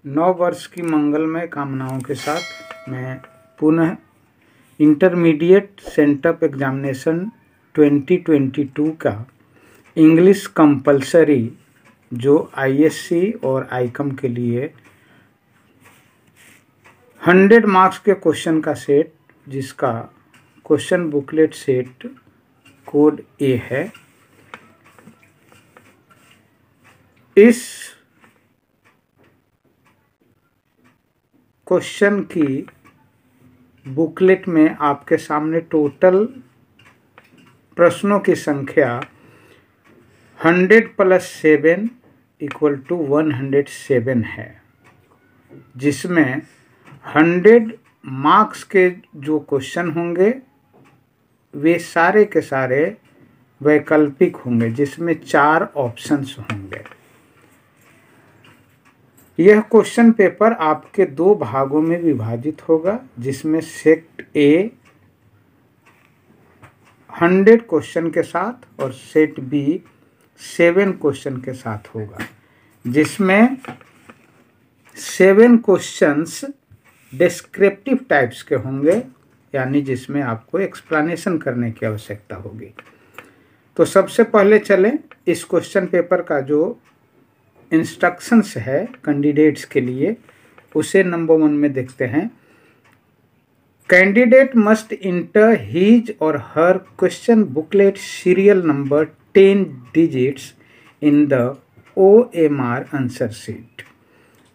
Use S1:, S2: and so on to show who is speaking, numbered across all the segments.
S1: नव वर्ष की मंगलमय कामनाओं के साथ मैं पुनः इंटरमीडिएट सेंटअप एग्जामिनेशन 2022 का इंग्लिश कंपलसरी जो आईएससी और आईकॉम के लिए 100 मार्क्स के क्वेश्चन का सेट, जिसका क्वेश्चन बुकलेट सेट कोड ए है, इस क्वेश्चन की बुकलेट में आपके सामने टोटल प्रश्नों की संख्या 100 + 7 = 107 है, जिसमें 100 मार्क्स के जो क्वेश्चन होंगे वे सारे के सारे वैकल्पिक होंगे, जिसमें 4 ऑप्शंस होंगे। यह क्वेश्चन पेपर आपके 2 भागों में विभाजित होगा, जिसमें सेट ए 100 क्वेश्चन के साथ और सेट बी 7 क्वेश्चन के साथ होगा, जिसमें 7 क्वेश्चंस डिस्क्रिप्टिव टाइप्स के होंगे, यानी जिसमें आपको एक्सप्लेनेशन करने की आवश्यकता होगी। तो सबसे पहले चलें इस क्वेश्चन पेपर का जो इंस्ट्रक्शंस है कैंडिडेट्स के लिए, उसे नंबर 1 में देखते हैं। कैंडिडेट मस्ट इंटर हिज और her question booklet serial number 10 digits in the OMR answer sheet.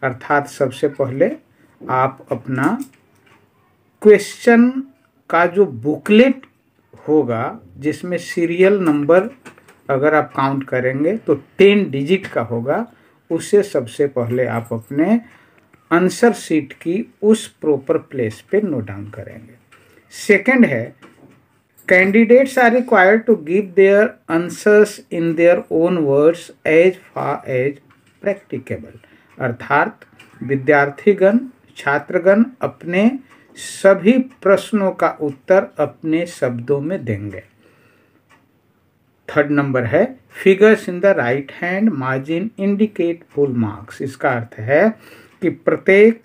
S1: अर्थात सबसे पहले आप अपना क्वेश्चन का जो बुकलेट होगा, जिसमें सीरियल नंबर अगर आप काउंट करेंगे तो 10 डिजिट का होगा, उसे सबसे पहले आप अपने आंसर शीट की उस प्रॉपर प्लेस पे नोट डाउन करेंगे। सेकंड है, candidates are required to give their answers in their own words as far as practicable. अर्थात विद्यार्थीगण, छात्रगण अपने सभी प्रश्नों का उत्तर अपने शब्दों में देंगे। थर्ड नंबर है, figures in the right hand margin indicate full marks. इसका अर्थ है कि प्रत्येक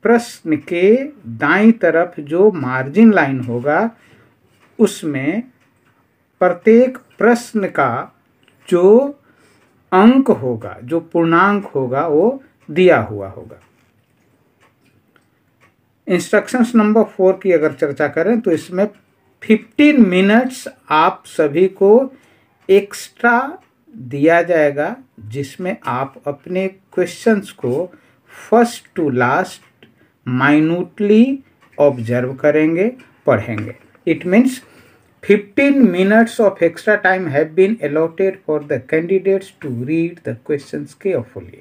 S1: प्रश्न के दाईं तरफ जो मार्जिन लाइन होगा, उसमें प्रत्येक प्रश्न का जो अंक होगा, जो पूर्णांक होगा, वो दिया हुआ होगा। इंस्ट्रक्शंस नंबर 4 की अगर चर्चा करें तो इसमें 15 मिनट्स आप सभी को एक्स्ट्रा दिया जाएगा, जिसमें आप अपने क्वेश्चंस को first to last minutely observe करेंगे, पढ़ेंगे। It means 15 minutes of extra time have been allotted for the candidates to read the questions carefully.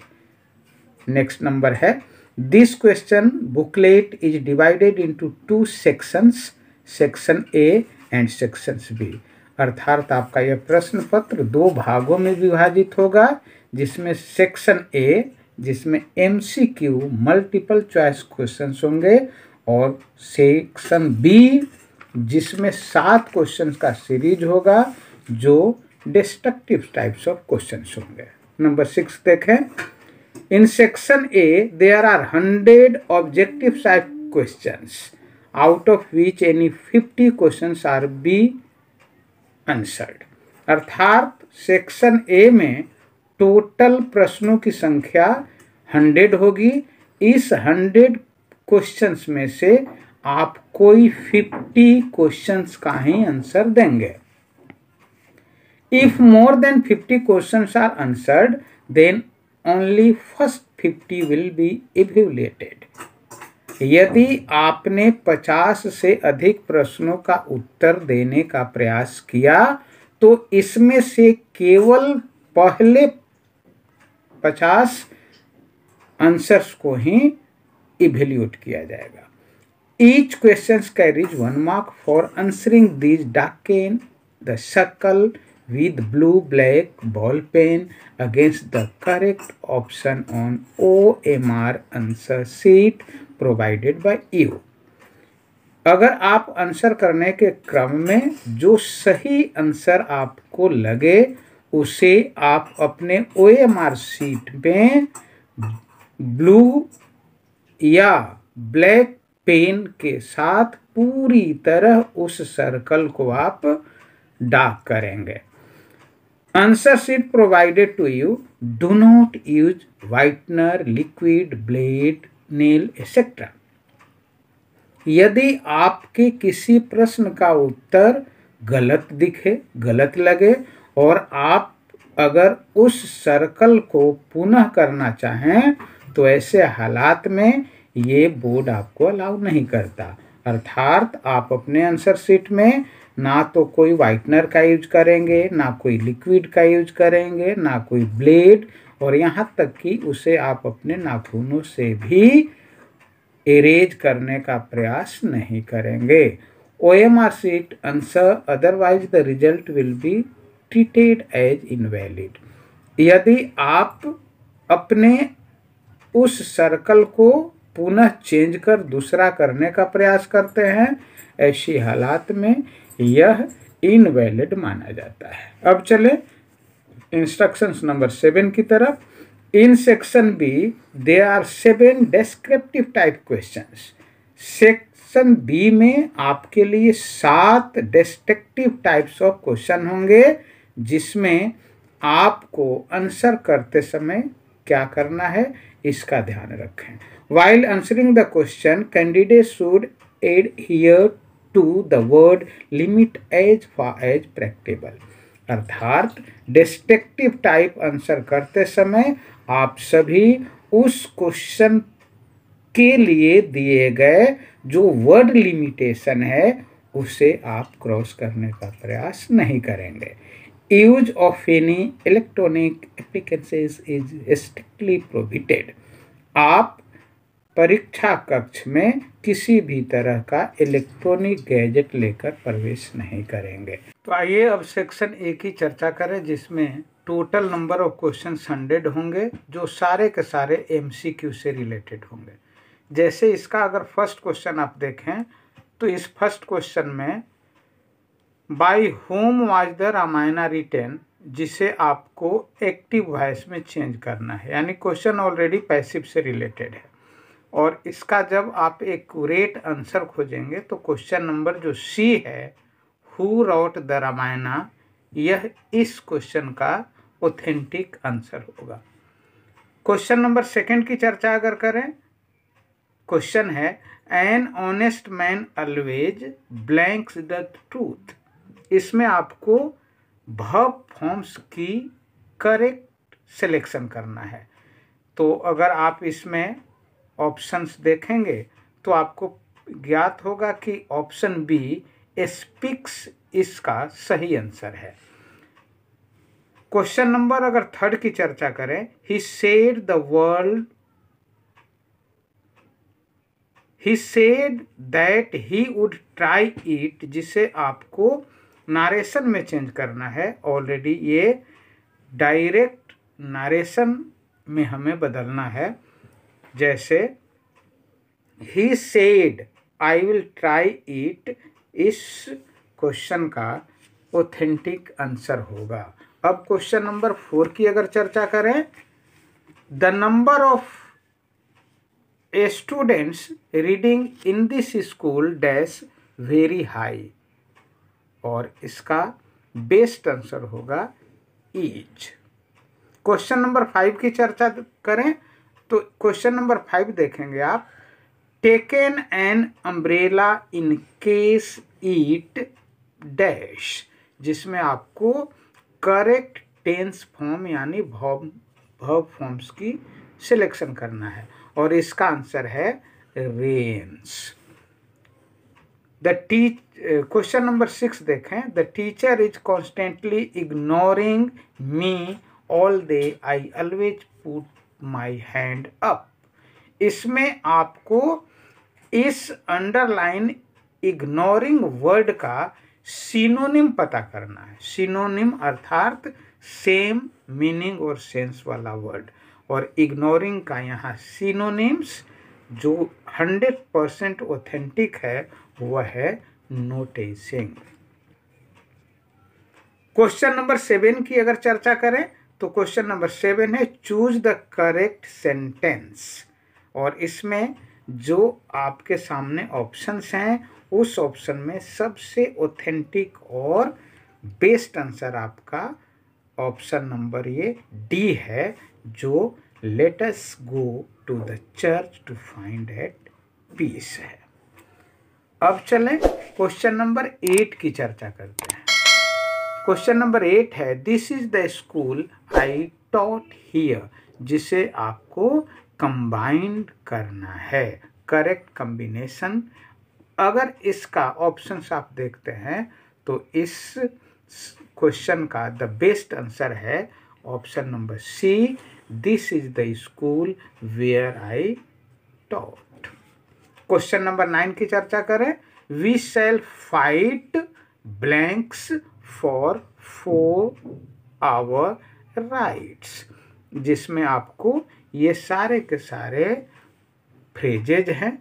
S1: Next number है, this question booklet is divided into 2 sections, section A and section B. अर्थात आपका यह प्रश्न पत्र 2 भागों में विभाजित होगा, जिसमें सेक्शन ए, जिसमें MCQ मल्टीपल चॉइस क्वेश्चंस होंगे, और सेक्शन बी, जिसमें 7 क्वेश्चंस का सीरीज होगा, जो डिस्ट्रक्टिव टाइप्स ऑफ क्वेश्चंस होंगे। नंबर 6 देखें। In section A there are 100 objective type questions, out of which any 50 questions are be answered. अर्थात सेक्शन ए में टोटल प्रश्नों की संख्या 100 होगी। इस 100 क्वेश्चंस में से आप कोई 50 क्वेश्चंस का ही आंसर देंगे। If more than 50 questions are answered, then only first 50 will be evaluated. यदि आपने 50 से अधिक प्रश्नों का उत्तर देने का प्रयास किया, तो इसमें से केवल पहले 50 आंसर्स को ही इवैल्यूएट किया जाएगा। Each question carries 1 mark for answering these. Darken the circle with blue black ball pen against the correct option on OMR answer sheet provided by you. अगर आप आंसर करने के क्रम में जो सही आंसर आपको लगे, उसे आप अपने OMR शीट में ब्लू या ब्लैक पेन के साथ पूरी तरह उस सर्कल को आप डार्क करेंगे। Answer sheet provided to you, do not use whitener, liquid, blade, nail etcetera. यदि आपके किसी प्रश्न का उत्तर गलत दिखे, गलत लगे और आप अगर उस सर्कल को पुनः करना चाहें तो ऐसे हालात में ये बोर्ड आपको अलाउ नहीं करता। अर्थात आप अपने आंसर शीट में ना तो कोई व्हाइटनर का यूज करेंगे, ना कोई लिक्विड का यूज करेंगे, ना कोई ब्लेड, और यहाँ तक कि उसे आप अपने नाखूनों से भी इरेज करने का प्रयास नहीं करेंगे। OMR sheet answer, otherwise the result will be treated as invalid. यदि आप अपने उस सर्कल को पुनः चेंज कर दूसरा करने का प्रयास करते हैं, ऐसी हालात में यह इनवैलिड माना जाता है। अब चले इंस्ट्रक्शंस नंबर 7 की तरफ। In section B there are 7 descriptive type questions. Section B में आपके लिए 7 डेस्क्रिप्टिव टाइप्स ऑफ क्वेश्चन होंगे, जिसमें आपको आंसर करते समय क्या करना है इसका ध्यान रखें। While answering the question, candidates should adhere to the word limit as far as practicable। अर्थात डिस्ट्रक्टिव टाइप आंसर करते समय आप सभी उस क्वेश्चन के लिए दिए गए जो वर्ड लिमिटेशन है उसे आप क्रॉस करने का प्रयास नहीं करेंगे। Use of any electronic applications is strictly prohibited. आप परीक्षा कक्ष में किसी भी तरह का इलेक्ट्रॉनिक गैजेट लेकर प्रवेश नहीं करेंगे। तो आइए अब सेक्शन ए की चर्चा करें, जिसमें टोटल नंबर ऑफ क्वेश्चन 100 होंगे, जो सारे के सारे MCQ से रिलेटेड होंगे। जैसे इसका अगर फर्स्ट क्वेश्चन आप देखें तो इस फर्स्ट क्वेश्चन में by whom was the Ramayana written, जिसे आपको एक्टिव वॉइस में चेंज करना है, यानी क्वेश्चन ऑलरेडी पैसिव से रिलेटेड है। और इसका जब आप एक्यूरेट आंसर खोजेंगे तो क्वेश्चन नंबर जो C है, हु रोट द रामायणा, यह इस क्वेश्चन का ऑथेंटिक आंसर होगा। क्वेश्चन नंबर 2 की चर्चा अगर करें, क्वेश्चन है an honest man always blanks the truth. इसमें आपको वर्ब फॉर्म्स की करेक्ट सिलेक्शन करना है। तो अगर आप इसमें ऑप्शंस देखेंगे तो आपको ज्ञात होगा कि ऑप्शन बी स्पीक्स इसका सही आंसर है। क्वेश्चन नंबर अगर 3 की चर्चा करें, he said that he would try it, जिसे आपको नारेशन में चेंज करना है। ऑलरेडी ये डायरेक्ट नारेशन में हमें बदलना है। जैसे ही said I will try it, इस क्वेश्चन का ऑथेंटिक आंसर होगा। अब क्वेश्चन नंबर 4 की अगर चर्चा करें, the number of students reading in this school dash very high, और इसका बेस्ट आंसर होगा ईच। क्वेश्चन नंबर 5 की चर्चा करें तो क्वेश्चन नंबर 5 देखेंगे आप, taken an umbrella in case it dash, जिसमें आपको करेक्ट टेंस फॉर्म यानी वर्ब फॉर्म्स की सिलेक्शन करना है, और इसका आंसर है रेन्स। क्वेश्चन नंबर 6 देखें, the teacher is constantly ignoring me all day, I always put my hand up. इसमें आपको इस अंडरलाइन इग्नोरिंग वर्ड का सिनोनिम पता करना है। सिनोनिम अर्थात सेम मीनिंग और सेंस वाला वर्ड, और इग्नोरिंग का यहाँ सिनोनिम्स जो 100% ऑथेंटिक है वह है नोटिसिंग। क्वेश्चन नंबर 7 की अगर चर्चा करें तो क्वेश्चन नंबर 7 है चूज द करेक्ट सेंटेंस, और इसमें जो आपके सामने ऑप्शंस हैं उस ऑप्शन में सबसे ऑथेंटिक और बेस्ट आंसर आपका ऑप्शन नंबर ये डी है, जो let us go to the church to find at peace है। अब चलें क्वेश्चन नंबर 8 की चर्चा करते हैं। क्वेश्चन नंबर 8 है, this is the school I taught here, जिसे आपको कंबाइंड करना है। करेक्ट कॉम्बिनेशन, अगर इसका ऑप्शंस आप देखते हैं तो इस क्वेश्चन का द बेस्ट आंसर है option number C, this is the school where I taught. Question number 9 की चर्चा करें। We shall fight blanks for 4 our rights, जिसमें आपको ये सारे के सारे फ्रेजेज हैं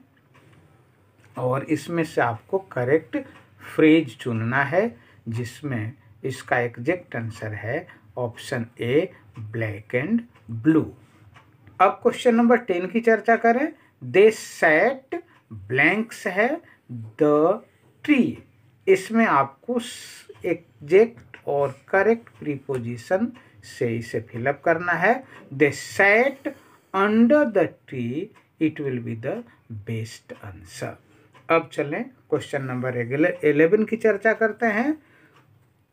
S1: और इसमें से आपको करेक्ट फ्रेज चुनना है, जिसमें इसका एग्जैक्ट आंसर है option A, black and blue. अब क्वेश्चन नंबर 10 की चर्चा करें। दे सेट ब्लैंक्स है द ट्री, इसमें आपको एग्जैक्ट और करेक्ट प्रीपोजिशन से इसे फिलअप करना है। They set under the tree, it will be the best answer. अब चलें क्वेश्चन नंबर 11 की चर्चा करते हैं।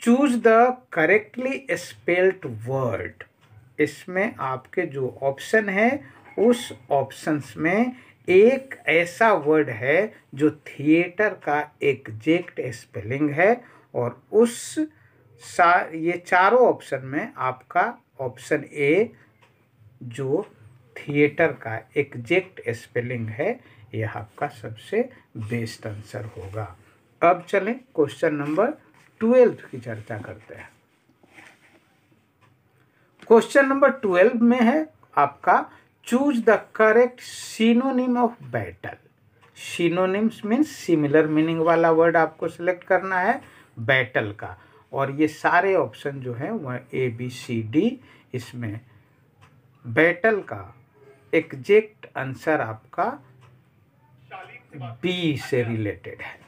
S1: Choose the correctly spelled word, इसमें आपके जो ऑप्शन है उस ऑप्शंस में एक ऐसा वर्ड है जो थिएटर का एग्जैक्ट स्पेलिंग है, और ये चारों ऑप्शन में आपका ऑप्शन ए जो थिएटर का एग्जैक्ट स्पेलिंग है यह आपका सबसे बेस्ट आंसर होगा। अब चलें क्वेश्चन नंबर 12 की चर्चा करते हैं। क्वेश्चन नंबर 12 में है आपका choose the correct synonym of battle. Synonyms means similar meaning वाला वर्ड आपको सिलेक्ट करना है बैटल का, और ये सारे ऑप्शन जो हैं वह ए बी सी डी, इसमें बैटल का एग्जैक्ट आंसर आपका बी से रिलेटेड है,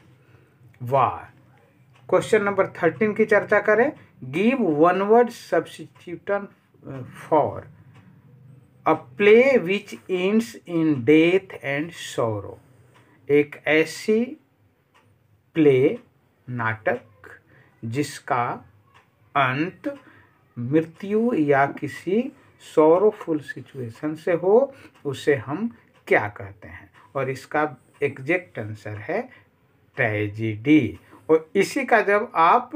S1: वार। क्वेश्चन नंबर 13 की चर्चा करें। Give one word substitution for a play which ends in death and sorrow, एक ऐसी प्ले नाटक जिसका अंत मृत्यु या किसी सॉरोफुल सिचुएशन से हो, उसे हम क्या कहते हैं, और इसका एग्जैक्ट आंसर है ट्रेजेडी। और इसी का जब आप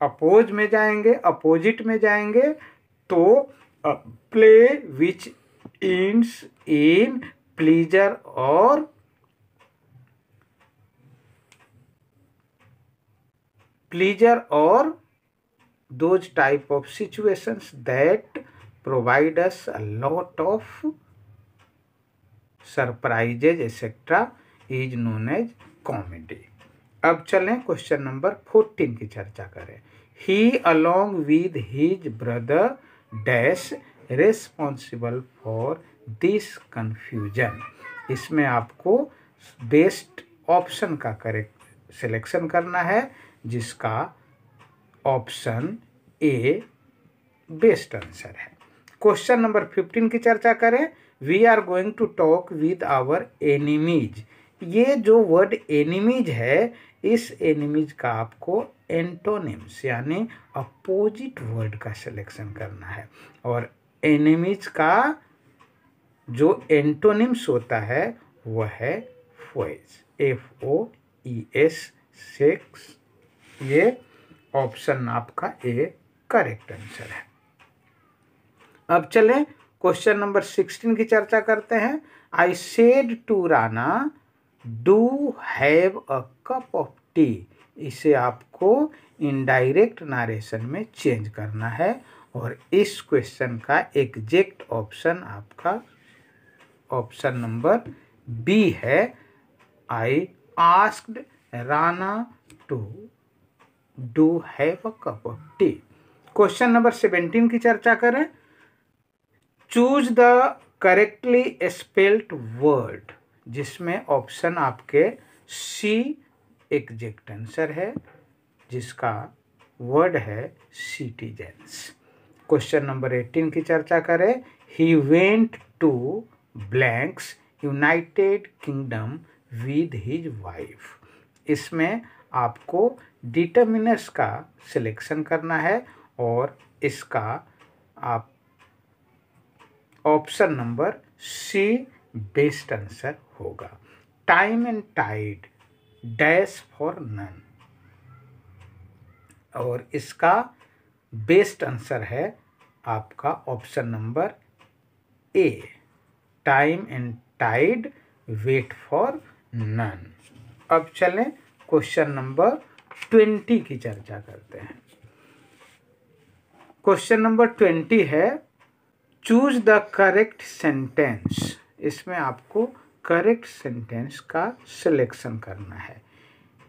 S1: अपोज में जाएंगे, अपोजिट में जाएंगे, तो play which ends in pleaser और those type of situations that provide us a lot of surprises etc. is known as comedy। अब चलें क्वेश्चन नंबर 14 की चर्चा करें। He along with his brother dash responsible for this confusion, इसमें आपको best option का correct selection करना है, जिसका ऑप्शन ए बेस्ट आंसर है। क्वेश्चन नंबर 15 की चर्चा करें। We are going to talk with our enemies, ये जो वर्ड एनिमीज है, इस एनिमीज का आपको एंटोनिम्स यानी अपोजिट वर्ड का सिलेक्शन करना है, और एनिमीज का जो एंटोनिम्स होता है वह है फोइज, FOES 6। ये ऑप्शन आपका ए करेक्ट आंसर है। अब चलें क्वेश्चन नंबर 16 की चर्चा करते हैं। I said to Rana do have a cup of tea, इसे आपको इनडायरेक्ट नारेशन में चेंज करना है, और इस क्वेश्चन का एग्जैक्ट ऑप्शन आपका ऑप्शन नंबर बी है। I asked Rana to do have a cup of tea. Question number 17 की चर्चा करें। Choose the correctly spelled word, जिसमें ऑप्शन आपके सी एग्जैक्ट आंसर है, जिसका वर्ड है सिटीजन्स। क्वेश्चन नंबर 18 की चर्चा करें। He went to blanks United Kingdom with his wife. इसमें आपको डिटर्मिनर्स का सिलेक्शन करना है और इसका आप option number C best answer होगा। Time and tide dash for none, और इसका बेस्ट आंसर है आपका option number A, time and tide wait for none. अब चलें क्वेश्चन नंबर 20 की चर्चा करते हैं। क्वेश्चन नंबर 20 है चूज द करेक्ट सेंटेंस। इसमें आपको करेक्ट सेंटेंस का सिलेक्शन करना है।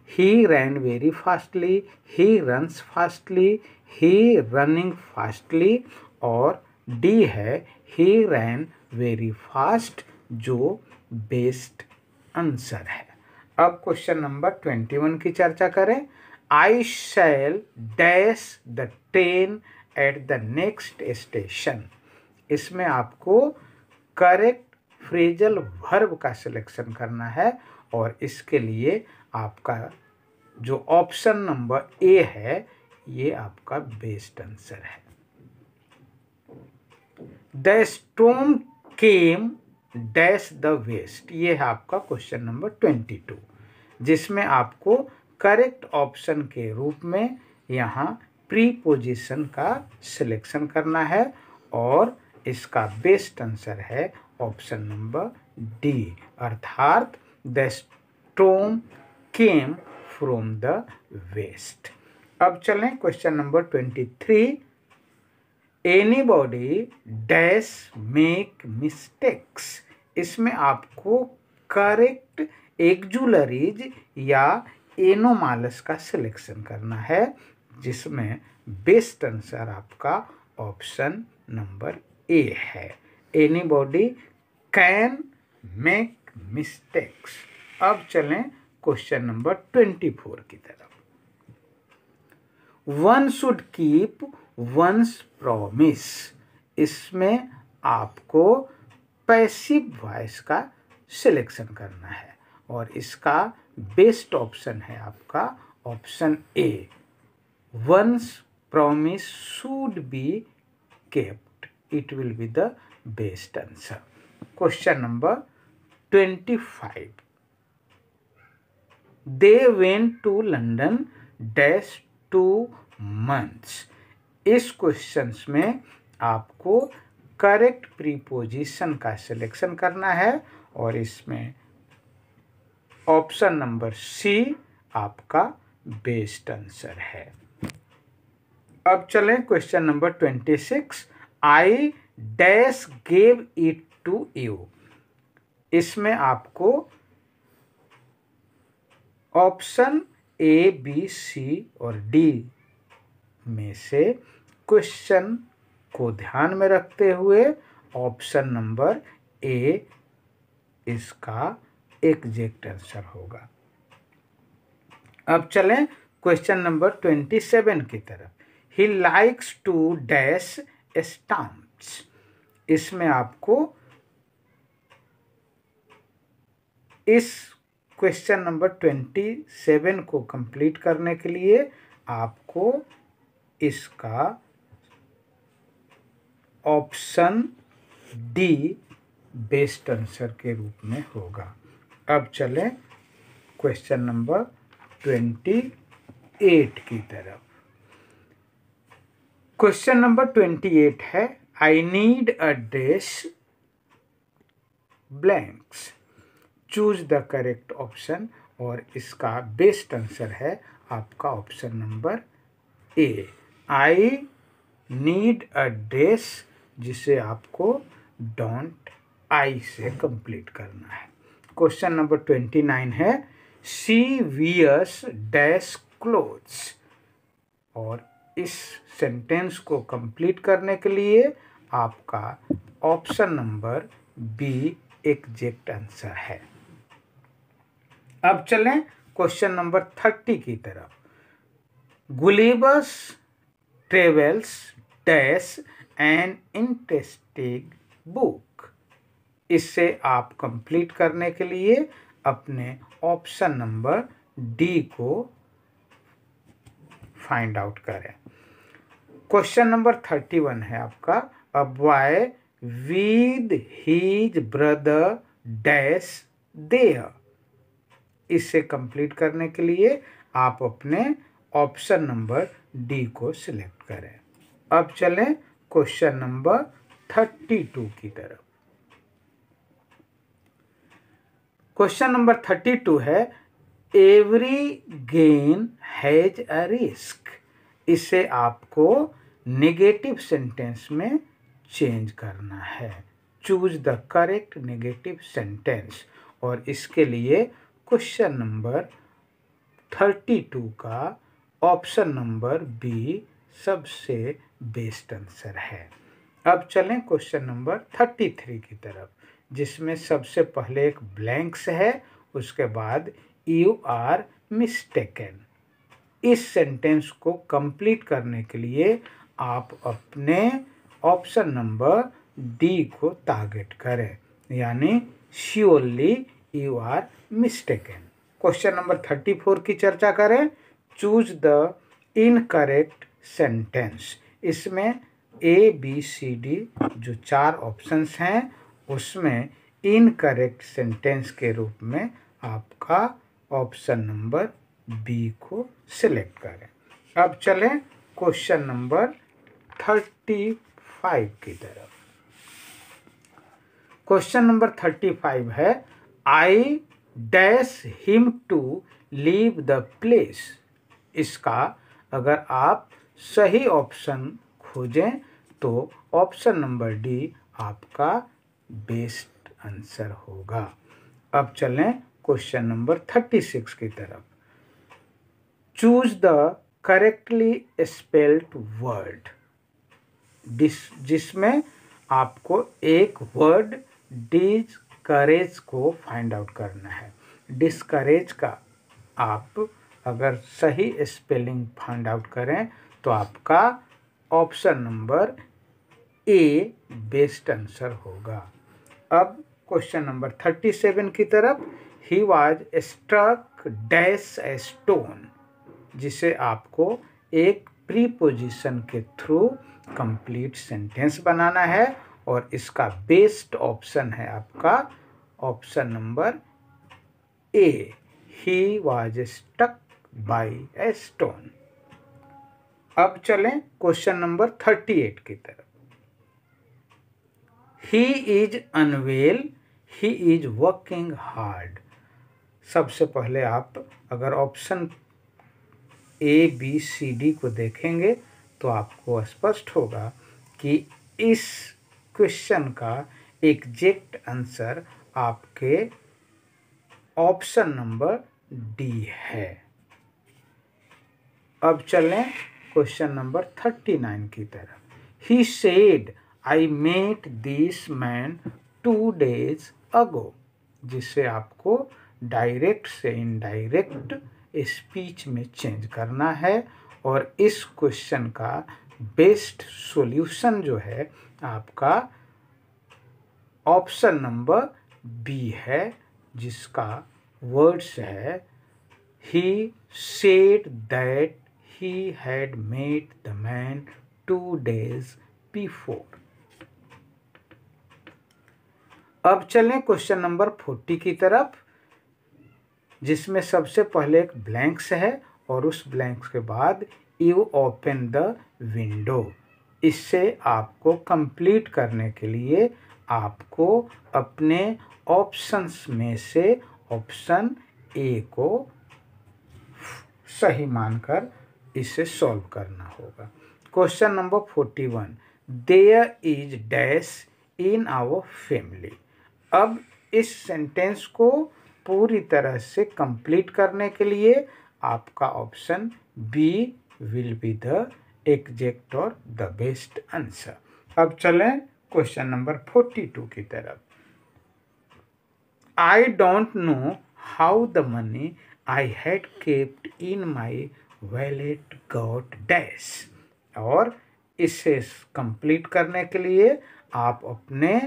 S1: He ran very fastly, he runs fastly, he running fastly, और डी है ही रैन वेरी फास्ट, जो बेस्ट आंसर है। अब क्वेश्चन नंबर 21 की चर्चा करें। I shall dash the train at the next station. इसमें आपको करेक्ट फ्रेजल वर्ब का सिलेक्शन करना है और इसके लिए आपका जो ऑप्शन नंबर ए है ये आपका बेस्ट आंसर है। The storm came dash the west, ये है आपका क्वेश्चन नंबर 22, जिसमें आपको करेक्ट ऑप्शन के रूप में यहाँ प्रीपोजिशन का सिलेक्शन करना है और इसका बेस्ट आंसर है ऑप्शन नंबर डी, अर्थात the storm came from the west. अब चलें question number 23। Anybody dash make mistakes. इसमें आपको करेक्ट एक्जुलरीज या एनोमालस का सिलेक्शन करना है, जिसमें बेस्ट आंसर आपका ऑप्शन नंबर ए है। Anybody can make mistakes. अब चलें क्वेश्चन नंबर 24 की तरफ। One should keep once promise. इसमें आपको पैसिव वॉइस का सिलेक्शन करना है और इसका बेस्ट ऑप्शन है आपका option A, once promise should be kept, it will be the best answer. Question number 25। They went to London dash 2 months। इस क्वेश्चंस में आपको करेक्ट प्रीपोजिशन का सिलेक्शन करना है और इसमें ऑप्शन नंबर सी आपका बेस्ट आंसर है। अब चलें question number 26। I dash gave it to you. इसमें आपको ऑप्शन ए, बी, सी और डी में से क्वेश्चन को ध्यान में रखते हुए ऑप्शन नंबर ए इसका एग्जैक्ट आंसर होगा। अब चलें क्वेश्चन नंबर 27 की तरफ। He likes to dash stamps. इसमें आपको इस क्वेश्चन नंबर 27 को कंप्लीट करने के लिए आपको इसका ऑप्शन डी बेस्ट आंसर के रूप में होगा। अब चलें क्वेश्चन नंबर 28 की तरफ। क्वेश्चन नंबर 28 है I need a dash blanks, choose the correct option, और इसका बेस्ट आंसर है आपका option number A, I need a dash, जिसे आपको डोंट आई से कंप्लीट करना है। क्वेश्चन नंबर 29 है शी वियर्स डैश क्लोथ्स, और इस सेंटेंस को कंप्लीट करने के लिए आपका option number B exact answer है। अब चलें क्वेश्चन नंबर 30 की तरफ। Gulliver's travels dash an interesting book. इससे आप कंप्लीट करने के लिए अपने ऑप्शन नंबर डी को फाइंड आउट करें। क्वेश्चन नंबर 31 है आपका, a boy with his brother dash there. इसे कंप्लीट करने के लिए आप अपने ऑप्शन नंबर डी को सिलेक्ट करें। अब चलें क्वेश्चन नंबर 32 की तरफ। क्वेश्चन नंबर 32 है, every gain has a risk. इसे आपको नेगेटिव सेंटेंस में चेंज करना है। Choose the correct negative sentence. और इसके लिए क्वेश्चन नंबर 32 का ऑप्शन नंबर बी सबसे बेस्ट आंसर है। अब चलें क्वेश्चन नंबर 33 की तरफ, जिसमें सबसे पहले एक ब्लैंक्स है, उसके बाद यू आर मिस्टेकन। इस सेंटेंस को कंप्लीट करने के लिए आप अपने ऑप्शन नंबर डी को टारगेट करें, यानी surely you are mistaken. Question number 34 की चर्चा करें। Choose the incorrect sentence. इसमें ए बी सी डी जो 4 ऑप्शंस हैं, उसमें इनकरेक्ट सेंटेंस के रूप में आपका ऑप्शन नंबर बी को सिलेक्ट करें। अब चलें क्वेश्चन नंबर 35 की तरफ। क्वेश्चन नंबर 35 है, I dash him to leave the place. इसका अगर आप सही ऑप्शन खोजें तो ऑप्शन नंबर डी आपका बेस्ट आंसर होगा। अब चलें क्वेश्चन नंबर 36 की तरफ। Choose the correctly spelled word. जिसमें आपको एक वर्ड डिस्करेज को फाइंड आउट करना है। डिस्करेज का आप अगर सही स्पेलिंग फाइंड आउट करें तो आपका option number A best answer होगा। अब क्वेश्चन नंबर 37 की तरफ। He was struck dash a stone. जिसे आपको एक प्रीपोजिशन के थ्रू कंप्लीट सेंटेंस बनाना है, और इसका बेस्ट ऑप्शन है आपका option number A, he was stuck by a stone. अब चलें क्वेश्चन नंबर 38 की तरफ। He is unwell, he is working hard. सबसे पहले आप अगर option A B C D को देखेंगे तो आपको स्पष्ट होगा कि इस क्वेश्चन का एग्जैक्ट आंसर आपके ऑप्शन नंबर डी है। अब चलें क्वेश्चन नंबर 39 की तरफ। He said I met this man 2 days ago। जिसे आपको डायरेक्ट से इनडायरेक्ट स्पीच में चेंज करना है, और इस क्वेश्चन का बेस्ट सॉल्यूशन जो है आपका ऑप्शन नंबर बी है, जिसका वर्ड्स है he said that he had met the man 2 days before। अब चलें क्वेश्चन नंबर 40 की तरफ, जिसमें सबसे पहले एक ब्लैंक्स है और उस ब्लैंक्स के बाद यू ओपन द विंडो। इससे आपको कंप्लीट करने के लिए आपको अपने ऑप्शंस में से ऑप्शन ए को सही मानकर इसे सॉल्व करना होगा। Question number 41, there is dash in our family. अब इस सेंटेंस को पूरी तरह से कंप्लीट करने के लिए आपका option B will be the exact और द बेस्ट आंसर। अब चलें क्वेश्चन नंबर 42 की तरफ। I don't know how the money I had kept in my wallet got dash. और इसे कंप्लीट करने के लिए आप अपने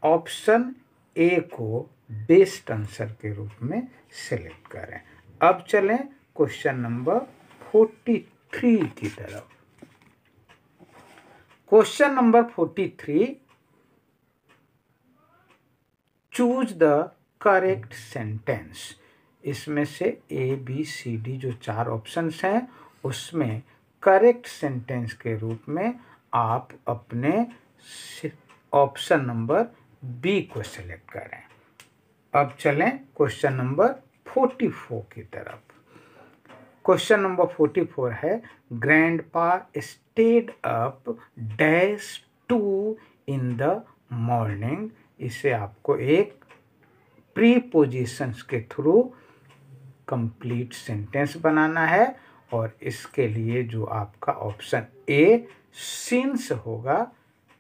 S1: ऑप्शन ए को बेस्ट आंसर के रूप में सेलेक्ट करें। अब चलें क्वेश्चन नंबर 43 की तरफ। Question number 43, choose the correct sentence. इसमें से ए बी सी डी जो 4 ऑप्शंस हैं उसमें करेक्ट सेंटेंस के रूप में आप अपने ऑप्शन नंबर बी को सिलेक्ट करें। अब चलें क्वेश्चन नंबर 44 की तरफ। क्वेश्चन नंबर 44 है, grandpa stayed up dash to in the morning. इसे आपको एक प्रीपोजिशंस के थ्रू कंप्लीट सेंटेंस बनाना है और इसके लिए जो आपका ऑप्शन ए सिंस होगा,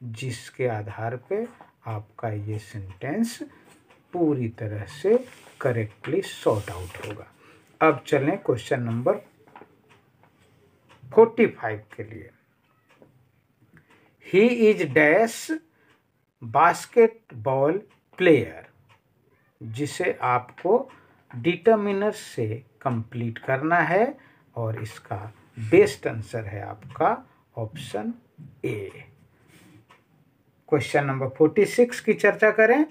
S1: जिसके आधार पे आपका ये सेंटेंस पूरी तरह से करेक्टली सॉर्ट आउट होगा। अब चलें क्वेश्चन नंबर 45 के लिए। He is dash basketball player, जिसे आपको डिटर्मिनर से कंप्लीट करना है और इसका बेस्ट आंसर है आपका ऑप्शन ए। क्वेश्चन नंबर 46 की चर्चा करें।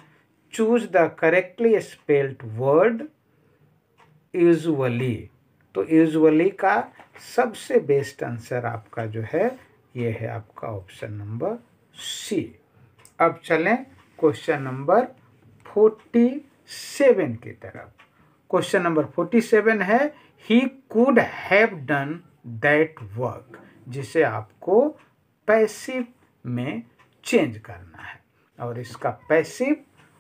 S1: Choose the correctly spelled word usually. तो यूजुअली का सबसे बेस्ट आंसर आपका जो है ये है आपका ऑप्शन नंबर सी। अब चलें क्वेश्चन नंबर 47 की तरफ। क्वेश्चन नंबर 47 है, he could have done that work, जिसे आपको पैसिव में चेंज करना है और इसका passive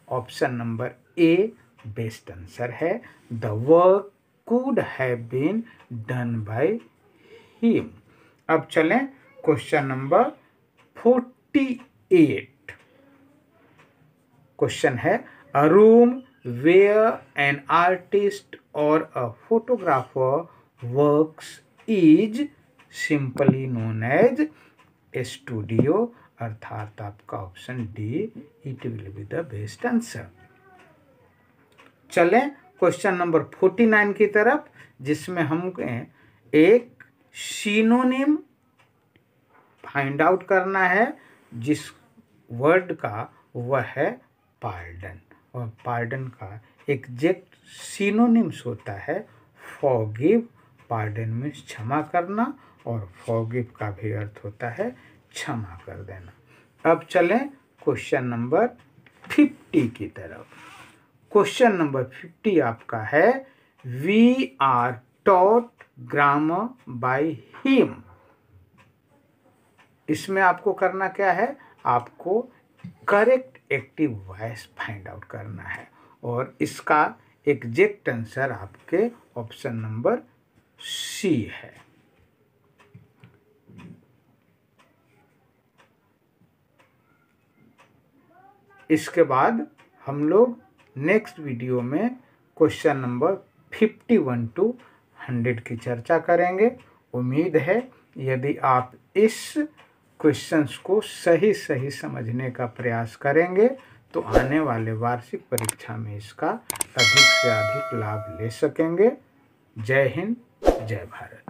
S1: option number A best answer है। The work could have been done by him. अब चलें क्वेश्चन नंबर 48। क्वेश्चन है, a room where an artist और a photographer works is simply known as a studio, अर्थात आपका option D it will be the best answer. चलें question number 49 की तरफ, जिसमें हम एक सिनोनिम फाइंड आउट करना है जिस वर्ड का वह है पार्डन, और पार्डन का एग्जैक्ट सिनोनिम्स होता है फॉरगिव। पार्डन मीन्स क्षमा करना और फॉरगिव का भी अर्थ होता है क्षमा कर देना। अब चलें क्वेश्चन नंबर 50 की तरफ। क्वेश्चन नंबर 50 आपका है, we are taught grammar by him. इसमें आपको करना क्या है, आपको correct active voice find out करना है और इसका एग्जैक्ट आंसर आपके ऑप्शन नंबर सी है। इसके बाद हम लोग नेक्स्ट वीडियो में क्वेश्चन नंबर 51 to 100 की चर्चा करेंगे। उम्मीद है यदि आप इस क्वेश्चंस को सही समझने का प्रयास करेंगे तो आने वाले वार्षिक परीक्षा में इसका अधिक से अधिक लाभ ले सकेंगे। जय हिंद, जय भारत।